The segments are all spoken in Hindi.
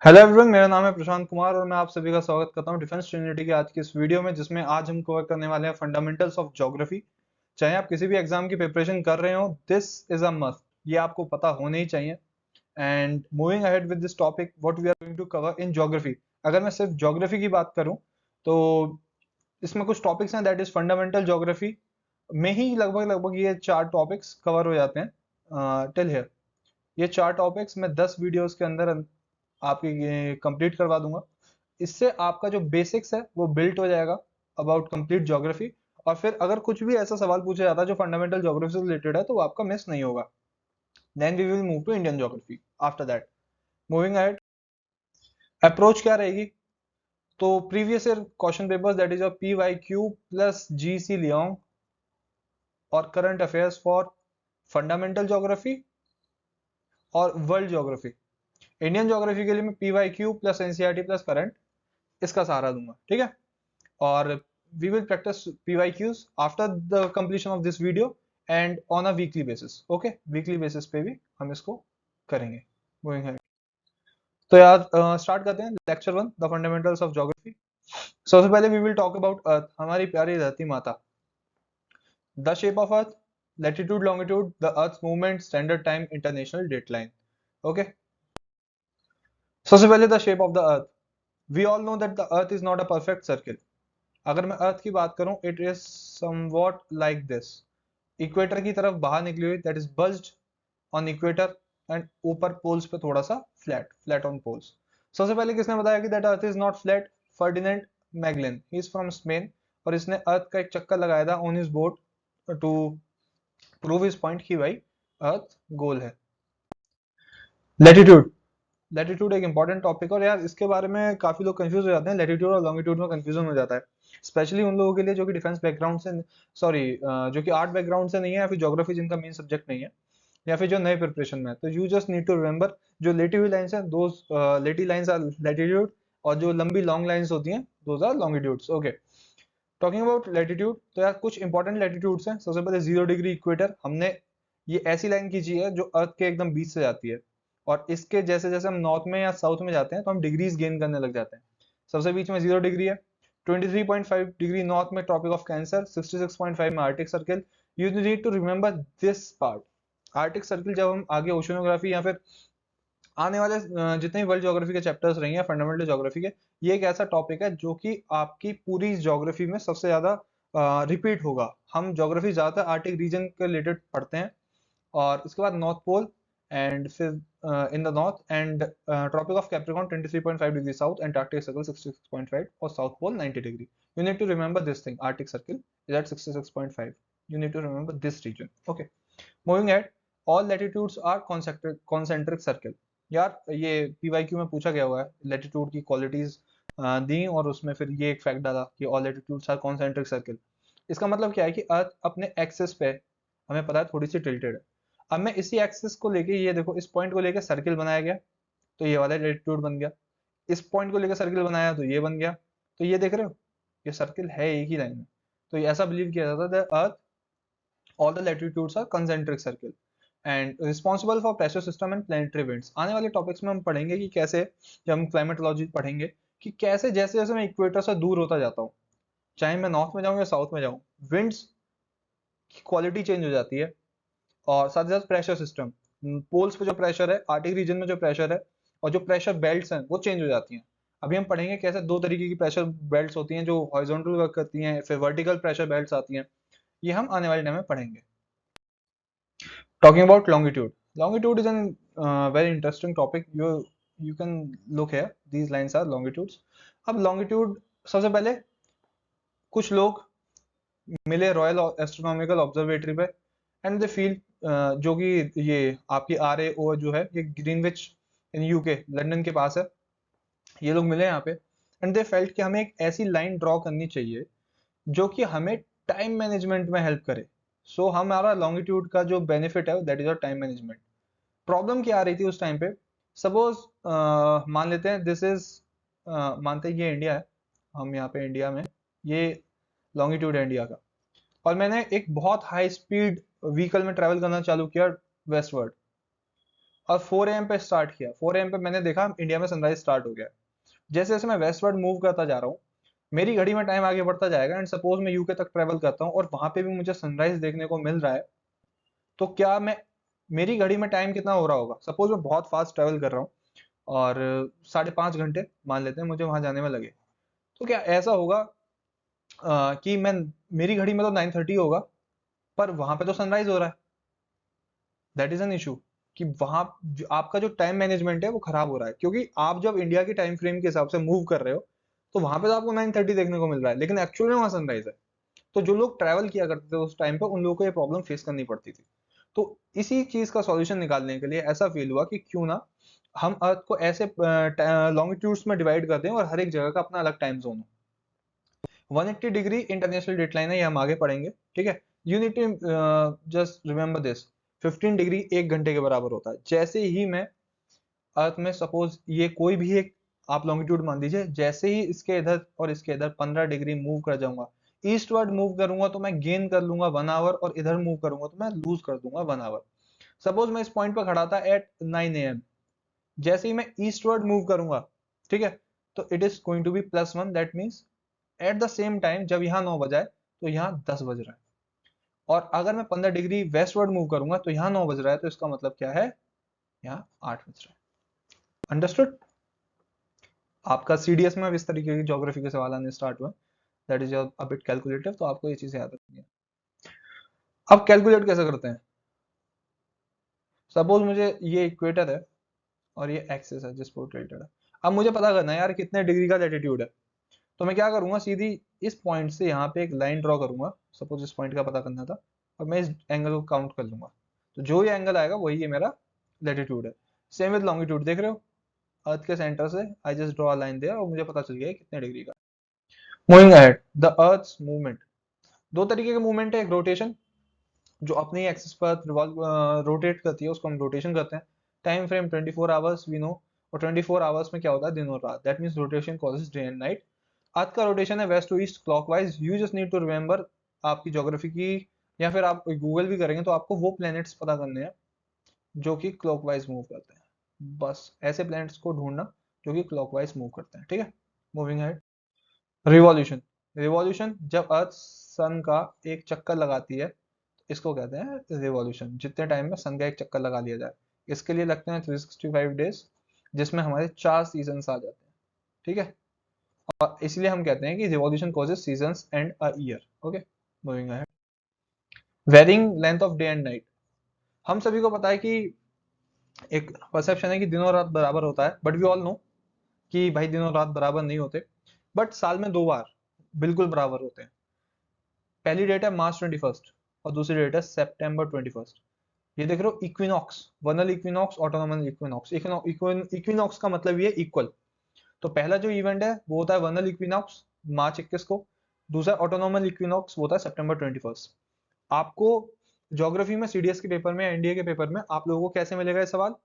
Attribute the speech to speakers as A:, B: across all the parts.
A: हेलो एवरीवन, मेरा नाम है प्रशांत कुमार और मैं आप सभी का स्वागत करता हूं डिफेंस ट्रिनिटी के आज की इस वीडियो में, जिसमें आज हम कवर करने वाले हैं फंडामेंटल्स ऑफ ज्योग्राफी। चाहे आप किसी भी एग्जाम की प्रिपरेशन कर रहे हो, दिस इज अ मस्ट, ये आपको पता होने ही चाहिए। And moving ahead with this topic, what we are going to cover in geography. अगर मैं सिर्फ ज्योग्राफी की बात करूं तो इसमें कुछ टॉपिक्स हैं, दैट इज फंडामेंटल ज्योग्राफी में ही लगभग लगभग ये 4 टॉपिक्स कवर हो जाते हैं टिल हियर। ये 4 टॉपिक्स मैं 10 वीडियोस के अंदर आपकी कंप्लीट करवा दूंगा। इससे आपका जो बेसिक्स है वो बिल्ट हो जाएगा अबाउट कंप्लीट ज्योग्राफी। और फिर अगर कुछ भी ऐसा सवाल पूछा जाता है जो फंडामेंटल ज्योग्राफी से रिलेटेड है तो वो आपका मिस नहीं होगा। Then we will move to Indian geography after that. Moving ahead, approach क्या रहेगी? तो previous year question papers, that is a PYQ plus GC लियोंग और current affairs for fundamental geography और वर्ल्ड ज्योग्राफी। इंडियन ज्योग्राफी के लिए मैं PYQ plus NCERT plus current इसका सहारा दूंगा, ठीक है। और we will practice PYQs after the completion of this video and on a weekly basis, okay, weekly basis पे भी हम इसको करेंगे। Moving ahead, तो यार स्टार्ट करते हैं lecture 1, the fundamentals of geography. सबसे पहले we will talk about earth, हमारी प्यारी धरती माता। The shape of earth, latitude longitude, the earth movement, standard time, international dateline. Okay, सबसे पहले the shape of the earth. We all know that the earth is not a perfect circle. अगर मैं अर्थ की बात करूं, it is somewhat like this, equator की तरफ बाहर निकली हुई, that is bulged on equator, and ऊपर पोल्स पे थोड़ा सा फ्लैट फ्लैट ऑन पोल्स। सबसे पहले किसने बताया कि that earth is not flat? Ferdinand Magellan, he is from Spain, और इसने अर्थ का एक चक्कर लगाया था on his boat to prove his point कि भाई अर्थ गोल है। लैटिट्यूड, लैटिट्यूड एक इंपॉर्टेंट टॉपिक है और यार इसके बारे में काफी लोग कंफ्यूज हो जाते हैं। लैटिट्यूड और लॉन्गिट्यूड में कंफ्यूजन हो जाता है, स्पेशली उन लोगों के लिए जो कि डिफेंस बैकग्राउंड से, सॉरी, जो कि आर्ट बैकग्राउंड से नहीं है या फिर ज्योग्राफी जिनका मेन सब्जेक्ट नहीं है, या फिर जो नए प्रिपरेशन में है। तो you just need to remember, जो लेटी हुई लाइंस हैं दो, लेटी लाइंस आर लैटिट्यूड, और जो लंबी लॉन्ग लाइंस होती हैं those are longitudes. Okay, talking about latitude, तो यार कुछ इंपॉर्टेंट लैटिट्यूड्स हैं। सबसे पहले 0 डिग्री इक्वेटर, हमने ये ऐसी लाइन खींची है जो अर्थ के एकदम बीच से जाती है, और इसके जैसे जैसे हम नॉर्थ में या साउथ में जाते हैं तो हम डिग्रीज गेन करने लग जाते हैं। सबसे बीच में 0 डिग्री है। 23.5 डिग्री नॉर्थ में ट्रॉपिक ऑफ कैंसर, 66.5 में arctic circle. You need to remember this part. Arctic circle जब हम आगे ओशनोग्राफी या फिर आने वाले जितने भी वर्ल्ड ज्योग्राफी के चैप्टर्स रहेंगे, फंडामेंटल ज्योग्राफी के, ये एक ऐसा टॉपिक है जो कि आपकी पूरी ज्योग्राफी में सबसे ज्यादा रिपीट होगा। हम ज्योग्राफी ज्यादातर आर्टिक रीजन के रिलेटेड पढ़ते हैं, और उसके बाद नॉर्थ पोल, एंड फिर in the north end tropic of capricorn 23.5 degree south, antarctic circle 66.5, और south pole 90 degree. You need to remember this thing, arctic circle is at 66.5। You need to remember this region, okay. Moving at, all latitudes are concentric circle. यार ये PYQ में पूछा गया हुआ है, लैटिट्यूड की क्वालिटीज दी और उसमें फिर ये एक फैक्ट डाला कि all latitudes are concentric circle. इसका मतलब क्या है कि अर्थ अपने एक्सिस पे, हमें पता है, थोड़ी सी टिल्टेड है। अब मैं इसी एक्सिस को लेके, ये देखो इस पॉइंट को लेके सर्किल बनाया गया, तो ये वाला लैटिट्यूड बन गया। इस पॉइंट को लेकर सर्किल बनाया तो ये बन गया। तो ये देख रहे हो, ये सर्किल है एक ही लाइन में। तो ये ऐसा बिलीव किया जाता है, अर्थ all the latitudes are concentric circle and responsible for pressure system and planetary winds। आने वाले टॉपिक्स में हम पढ़ेंगे कि कैसे, जब हम क्लाइमेटोलॉजी पढ़ेंगे, कि कैसे जैसे जैसे मैं इक्वेटर से दूर होता जाता हूँ, चाहे मैं नॉर्थ में जाऊँ या साउथ में जाऊँ, विंड्स की क्वालिटी चेंज हो जाती है। और साथ ही साथ प्रेशर सिस्टम, पोल्स पे जो प्रेशर है, आर्टिक रीजन में जो प्रेशर है, और जो प्रेशर बेल्ट्स हैं वो चेंज हो जाती हैं। अभी हम पढ़ेंगे कैसे 2 तरीके की प्रेशर बेल्ट्स होती हैं, जो हॉरिजॉन्टल वर्क करती हैं, फिर वर्टिकल प्रेशर बेल्ट्स आती हैं। ये हम आने वाले टाइम में पढ़ेंगे। Talking about longitude. Longitude is an very interesting topic. You can look here. These lines are longitudes. अब longitude, सबसे पहले कुछ लोग मिले रॉयल एस्ट्रोनॉमिकल ऑब्जर्वेटरी पे, एंड दे फील, जो कि ये आपकी RAO जो है, ये ग्रीनविच इन UK लंदन के पास है, ये लोग मिले यहाँ पे, एंड दे फेल्ट कि हमें एक ऐसी लाइन ड्रॉ करनी चाहिए जो कि हमें टाइम मैनेजमेंट में हेल्प करे। सो हमारा लॉन्गिट्यूड का जो बेनिफिट है दैट इज और टाइम मैनेजमेंट। प्रॉब्लम क्या आ रही थी उस टाइम पे? सपोज मान लेते हैं दिस इज, मानते हैं ये इंडिया है, हम यहाँ पे इंडिया में, ये लॉन्गिट्यूड है इंडिया का, और मैंने एक बहुत हाई स्पीड व्हीकल में ट्रैवल करना चालू किया वेस्टवर्ड। और 4 AM पे स्टार्ट किया, 4 AM पे मैंने देखा इंडिया में सनराइज स्टार्ट हो गया। जैसे जैसे मैं वेस्टवर्ड मूव करता जा रहा हूँ, मेरी घड़ी में टाइम आगे बढ़ता जाएगा, एंड सपोज मैं यूके तक ट्रेवल करता हूँ और वहां पे भी मुझे सनराइज देखने को मिल रहा है, तो क्या मैं, मेरी घड़ी में टाइम कितना हो रहा होगा? सपोज मैं बहुत फास्ट ट्रेवल कर रहा हूँ और 5.5 घंटे मान लेते हैं मुझे वहां जाने में लगे, तो क्या ऐसा होगा कि मैं, मेरी घड़ी में तो 9:30 होगा, पर वहां पे तो सनराइज हो रहा है। दैट इज एन इशू कि वहां आपका जो टाइम मैनेजमेंट है वो खराब हो रहा है, क्योंकि आप जब इंडिया की टाइम फ्रेम के हिसाब से मूव कर रहे हो, तो वहां पे तो आपको 9:30 देखने को मिल रहा है, लेकिन एक्चुअली में वहां सनराइज है। तो जो लोग ट्रैवल किया करते थे उस टाइम पे, उन लोगों को ये प्रॉब्लम फेस करनी पड़ती थी। तो इसी चीज का सॉल्यूशन निकालने के लिए ऐसा फील हुआ कि क्यों ना हम अर्थ को ऐसे लॉन्गिट्यूड्स में डिवाइड कर दें और हर एक जगह का अपना अलग टाइम जोन हो। 180 डिग्री इंटरनेशनल डेटलाइन है, ये हम आगे पढ़ेंगे, ठीक है। You need to just remember this, 15 degree 1 घंटे के बराबर होता है। जैसे ही मैं अर्थ में, सपोज ये कोई भी एक आप लॉन्गिट्यूड मान लीजिए, जैसे ही इसके इधर और इसके इधर 15 डिग्री मूव कर जाऊंगा, ईस्टवर्ड मूव करूंगा तो मैं गेन कर लूंगा 1 आवर, और इधर मूव करूंगा तो मैं लूज कर दूंगा 1 आवर। सपोज मैं इस पॉइंट पर खड़ा था एट 9 AM, जैसे ही मैं ईस्टवर्ड मूव करूंगा, ठीक है, तो it is going to be +1, that means at the same time जब यहाँ 9 बजा है तो यहाँ 10 बज रहा है। और अगर मैं 15 डिग्री वेस्टवर्ड मूव करूंगा तो यहाँ 9 बज रहा है, तो इसका मतलब क्या है, यहाँ 8 बज रहा है। अंडरस्टूड? आपका सीडीएस में इस तरीके की ज्योग्राफी के सवाल आने स्टार्ट हुए, that is a bit calculative, तो आपको ये चीजें याद रखनी है। अब कैलकुलेट कैसे करते हैं? सपोज मुझे ये इक्वेटर है और ये एक्सिस है जिस पर रोटेटेड है। अब मुझे पता करना है यार कितने डिग्री का लैटिट्यूड है, तो मैं क्या करूंगा, सीधी इस पॉइंट से यहाँ पे एक लाइन ड्रॉ करूंगा, सपोज इस पॉइंट का पता करना था, और मैं इस एंगल को काउंट कर लूंगा, तो जो ये एंगल आएगा वही ये मेरा लैटिट्यूड है। सेम विद लॉन्गिट्यूड, देख रहे हो, अर्थ के सेंटर से I just draw a line there और मुझे पता चल गया कितने डिग्री का। Moving ahead, the earth's movement, दो तरीके के मूवमेंट है, एक रोटेशन जो अपने एक्सिस पर रोटेट करती है, उसको हम रोटेशन करते हैं। Time frame 24 hours we know, और 24 आवर्स में क्या होता है, दिन और रात, that means rotation causes day and night. Earth का रोटेशन है west to east clockwise. You just need to remember, आपकी ज्योग्राफी की, या फिर आप गूगल भी करेंगे तो आपको वो प्लैनेट्स पता करने हैं जो कि क्लॉकवाइज मूव करते हैं। बस ऐसे प्लैनेट्स को ढूंढना जो कि क्लॉकवाइज मूव करते हैं, ठीक है। मूविंग है रिवॉल्यूशन, रिवॉल्यूशन जब अर्थ सन का एक चक्कर लगाती है, इसको कहते हैं रिवॉल्यूशन। जितने टाइम में सन का एक चक्कर लगा लिया जाए, इसके लिए लगते हैं 365 डेज, जिसमें हमारे 4 सीजन आ जाते हैं, ठीक है। और इसलिए हम कहते हैं कि revolution causes seasons and a year. Okay, moving ahead, varying length of day and night. हम सभी को पता है कि एक परसेप्शन है कि दिन और रात बराबर होता है, बट वी ऑल नो कि भाई दिन और रात बराबर नहीं होते, बट साल में 2 बार बिल्कुल बराबर होते हैं। पहली डेट है मार्च 21 और दूसरी डेट है सितंबर 21। ये देख रहे हो, equinox, वर्नल equinox, autumnal equinox. Equinox का मतलब ये इक्वल। तो पहला जो इवेंट है वो होता है वर्नल इक्विनॉक्स मार्च 21 को, दूसरा ऑटोनॉमल इक्विनॉक्स वो होता है सितंबर 21। आपको ज्योग्राफी में, सीडीएस के पेपर में, एनडीए के पेपर में आप लोगों को कैसे मिलेगा ये सवाल?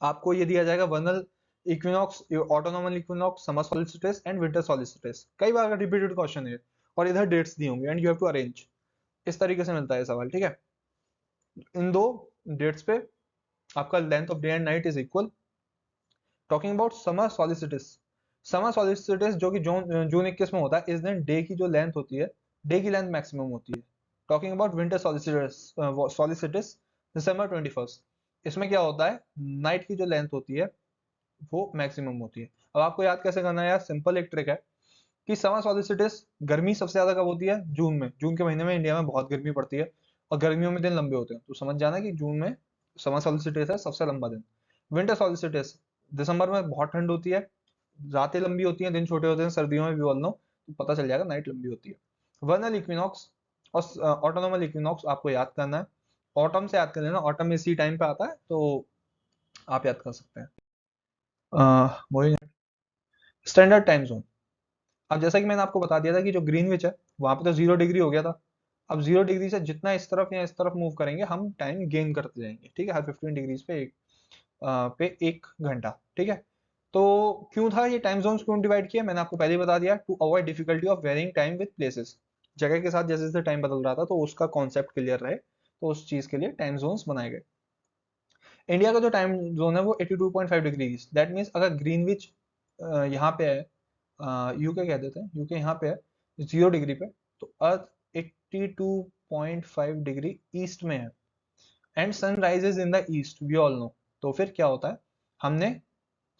A: आपको ये दिया जाएगा vernal equinox, autumnal equinox, summer solstice and winter solstice. कई बार का रिपीटेड क्वेश्चन है, और इधर डेट्स दी होंगी and you have to arrange. इस तरीके से मिलता है सवाल, ठीक है। इन दो डेट्स पे आपका length of day and night is equal. Talking about summer solstice, summer solstice जो कि जून जून 21 में होता है, इस दिन डे की जो लेंथ होती है, डे की लेंथ मैक्सिमम होती है। Talking about winter solstice, solstice दिसंबर 21, इसमें क्या होता है, नाइट की जो लेंथ होती है वो मैक्सिमम होती है। अब आपको याद कैसे करना है यार, सिंपल एक ट्रिक है कि समर सॉलिस्टिस, गर्मी सबसे ज्यादा कब होती है, जून में। जून के महीने में इंडिया में बहुत गर्मी पड़ती है और गर्मियों में दिन लंबे होते हैं, तो समझ जाना कि जून में समर सॉलिस्टिस है सबसे लंबा दिन। विंटर सॉलिस्टिस, दिसंबर में बहुत ठंड होती है, रातें लंबी होती हैं, दिन छोटे होते हैं, सर्दियों में भी बोल लो तो पता चल जाएगा, नाइट लंबी होती है। वर्नल इक्विनॉक्स और ऑटोनॉमल इक्विनॉक्स आपको याद करना है, ऑटम से याद कर लेना, ऑटम इसी टाइम पे आता है, तो आप याद कर सकते हैं। स्टैंडर्ड टाइम जोन, अब जैसा कि मैंने आपको बता दिया था कि जो ग्रीनविच है वहां पे तो 0 डिग्री हो गया था। अब 0 डिग्री से जितना इस तरफ या इस तरफ मूव करेंगे हम टाइम गेन करते जाएंगे, ठीक है, हर 15 डिग्रीज पे पे 1 घंटा, ठीक है। तो क्यों था ये टाइम जोन्स क्यों डिवाइड किया, मैंने आपको पहले ही बता दिया, to avoid difficulty of varying time with places. जगह के साथ जैसे जैसे टाइम बदल रहा था तो उसका कॉन्सेप्ट क्लियर रहे, तो उस चीज के लिए टाइम जोन्स बनाए गए। इंडिया का जो टाइम जोन है वो 82.5 डिग्री ईस्ट, दैट मीन्स अगर ग्रीनविच यहाँ पे है, यूके कह देते हैं, यूके यहाँ पे है 0 डिग्री पे, तो अर्थ 82.5 डिग्री ईस्ट में है, and sun rises in the east, we all know. तो फिर क्या होता है, हमने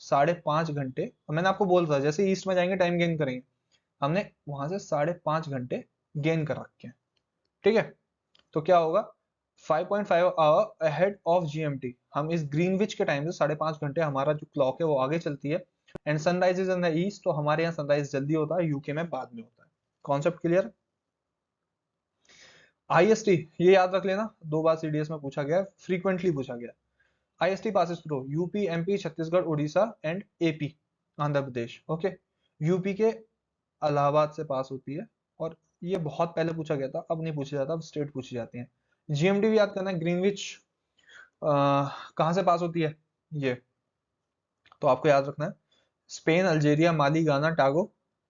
A: 5.5 घंटे, मैंने आपको बोल रहा जैसे ईस्ट में जाएंगे टाइम गेन करेंगे, हमने वहां से 5.5 घंटे गेन कर रखे हैं, ठीक है। तो क्या होगा, 5.5 आवर अहेड ऑफ जीएमटी, हम इस ग्रीनविच के टाइम से 5.5 घंटे हमारा जो क्लॉक है वो आगे चलती है, and sunrise is in the east, तो हमारे यहाँ सनराइज जल्दी होता है, यूके में बाद में होता है। Concept clear. आईएसटी ये याद रख लेना, 2 बार सीडीएस में पूछा गया है, फ्रीक्वेंटली पूछा गया। IST passes through UP, MP, Chhattisgarh, Orissa and AP, Andhra Pradesh, okay. UP के इलाहाबाद से पास होती है, और ये बहुत पहले पूछा गया था, अब नहीं पूछा जाता, अब स्टेट पूछी जाती है। जीएमटी भी याद करना है, ग्रीनविच कहाँ से पास होती है ये, तो आपको याद रखना है, स्पेन, अल्जीरिया, माली, गाना, टागो,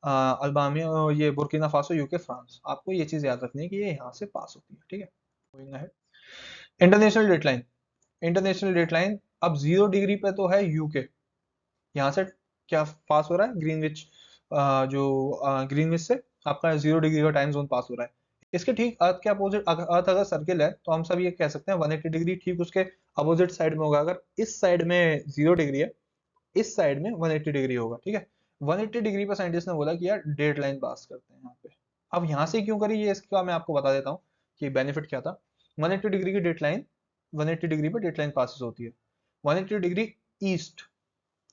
A: अल्बानिया, ये बुर्किना फासो, यूके, फ्रांस, आपको ये चीज याद रखनी है कि ये यहाँ से पास होती है, ठीक है। Going ahead, international dateline, international dateline अब 0 डिग्री पे तो है यूके, यहाँ से क्या पास हो रहा है, ग्रीनविच, जो ग्रीनविच से आपका 0 डिग्री का टाइम जोन पास हो रहा है। इसके ठीक अर्थ के अपोजिट, अर्थ अगर सर्किल है तो हम सब ये कह सकते हैं 180 डिग्री ठीक उसके अपोजिट साइड में होगा। अगर इस साइड में 0 डिग्री है, इस साइड में 180 डिग्री होगा, ठीक है। 180 डिग्री पर साइंटिस्ट ने बोला कि यार डेड लाइन पास करते हैं यहाँ पे। अब यहाँ से क्यों करी ये, इसका मैं आपको बता देता हूँ कि बेनिफिट क्या था। 180 डिग्री की डेड लाइन, 180 डिग्री पर डेड लाइन पासिस होती है, 180 degree east,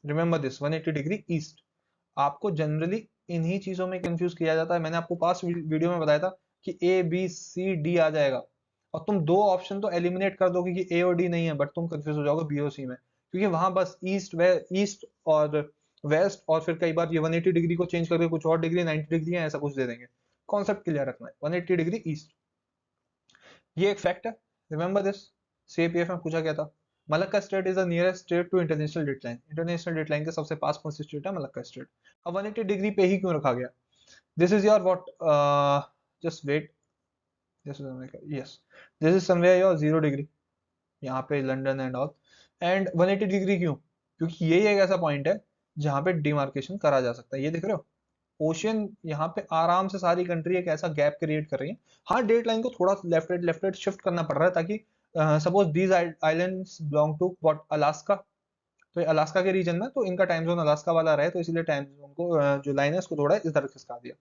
A: remember this, 180 degree east. आपको जनरली इन्हीं चीजों में कंफ्यूज किया जाता है, मैंने आपको पास वीडियो में बताया था कि ए बी सी डी आ जाएगा, और तुम 2 ऑप्शन तो एलिमिनेट कर दोगे कि ए और डी नहीं है, बट तुम कंफ्यूज हो जाओगे बी और सी में, क्योंकि वहां बस ईस्ट वे ईस्ट और वेस्ट, और फिर कई बार ये 180 डिग्री को चेंज करके कुछ और डिग्री 90 डिग्री है ऐसा कुछ दे देंगे। कॉन्सेप्ट क्लियर रखना है, 180 डिग्री ईस्ट, ये एक फैक्ट है, रिमेंबर दिस। सीएपीएफ में पूछा गया था। Malacca state is the nearest state to international dateline, international dateline के सबसे पास कौन सी स्टेट है, मलक्का स्टेट। अब 180 डिग्री पे ही क्यों रखा गया, this is your what, just wait, this is America, yes, this is somewhere your 0 degree, यहाँ पे London and all, and 180 degree क्यों, क्योंकि यही एक ऐसा पॉइंट है जहाँ पे डिमार्केशन करा जा सकता है, ये देख रहे हो ओशियन, यहाँ पे आराम से सारी कंट्री एक ऐसा गैप क्रिएट कर रही है। हाँ डेट लाइन को थोड़ा लेफ्ट राइट शिफ्ट करना पड़ रहा है, ताकि suppose these islands belong to what, Alaska, तो ये अलास्का के रीजन में, तो इनका टाइम जोन अलास्का वाला रहे, तो इसलिए टाइम जोन को जो लाइन है उसको थोड़ा इस तरह खिसका दिया।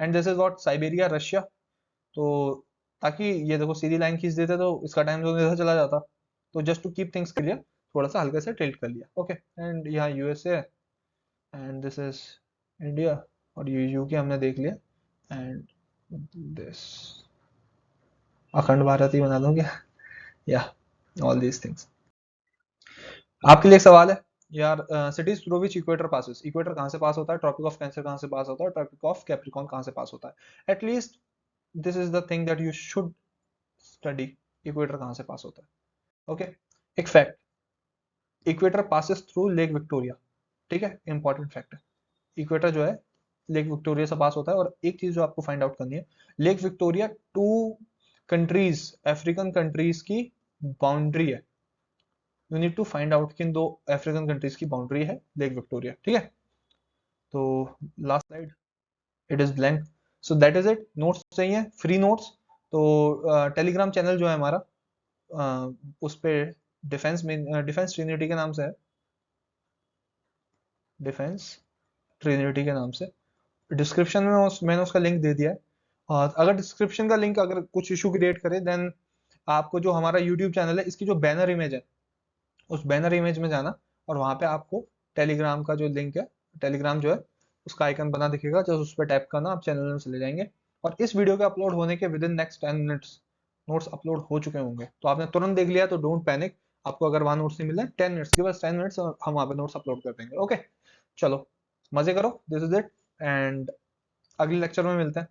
A: And this is what, Siberia, Russia, तो ताकि ये देखो सीधी लाइन खींच देते तो इसका टाइम जोन इधर चला जाता, तो just to keep things clear थोड़ा सा हल्के से टिल्ट कर लिया, ओके। एंड यहाँ USA, and this is India, और ये यूके हमने देख लिया, एंड दिस अखंड भारत ही बना दूं क्या, या ऑल दीज थिंग्स। आपके लिए एक सवाल है यार, cities through which equator passes, equator कहाँ से पास होता है, ट्रॉपिक ऑफ कैंसर कहाँ से पास होता है, ट्रॉपिक ऑफ कैप्रिकॉर्न कहाँ से पास होता है, at least this is the thing that you should study, equator कहाँ से पास होता है, ओके। एक fact, equator passes through lake Victoria, ठीक है, इंपॉर्टेंट फैक्ट है, इक्वेटर जो है लेक विक्टोरिया से पास होता है। और एक चीज जो आपको फाइंड आउट करनी है, Lake Victoria 2 countries, African countries की बाउंड्री है, you need to find out किन 2 अफ्रीकन कंट्रीज की बाउंड्री है लेक विक्टोरिया, ठीक है। तो last slide, it is blank, so that is it. Notes चाहिए, फ्री नोट्स, तो टेलीग्राम चैनल जो है हमारा, उस पे डिफेंस में, डिफेंस ट्रिनिटी के नाम से है, डिफेंस ट्रिनिटी के नाम से, डिस्क्रिप्शन में मैंने उसका लिंक दे दिया है। और अगर डिस्क्रिप्शन का लिंक अगर कुछ इशू क्रिएट करे, देन आपको जो हमारा यूट्यूब चैनल है इसकी जो बैनर इमेज है, उस बैनर इमेज में जाना, और वहां पे आपको टेलीग्राम का जो लिंक है, टेलीग्राम जो है उसका आइकन बना दिखेगा, जस्ट उस पर टैप करना, आप चैनल में चले जाएंगे, और इस वीडियो के अपलोड होने के with in next 10 minutes notes upload हो चुके होंगे। तो आपने तुरंत देख लिया तो डोंट पैनिक, आपको अगर वहां नोट्स नहीं मिल रहे 10 मिनट्स के, बस 10 मिनट्स हम वहां पे नोट्स अपलोड कर देंगे, ओके। चलो मजे करो, दिस इज इट, एंड अगले लेक्चर में मिलते हैं।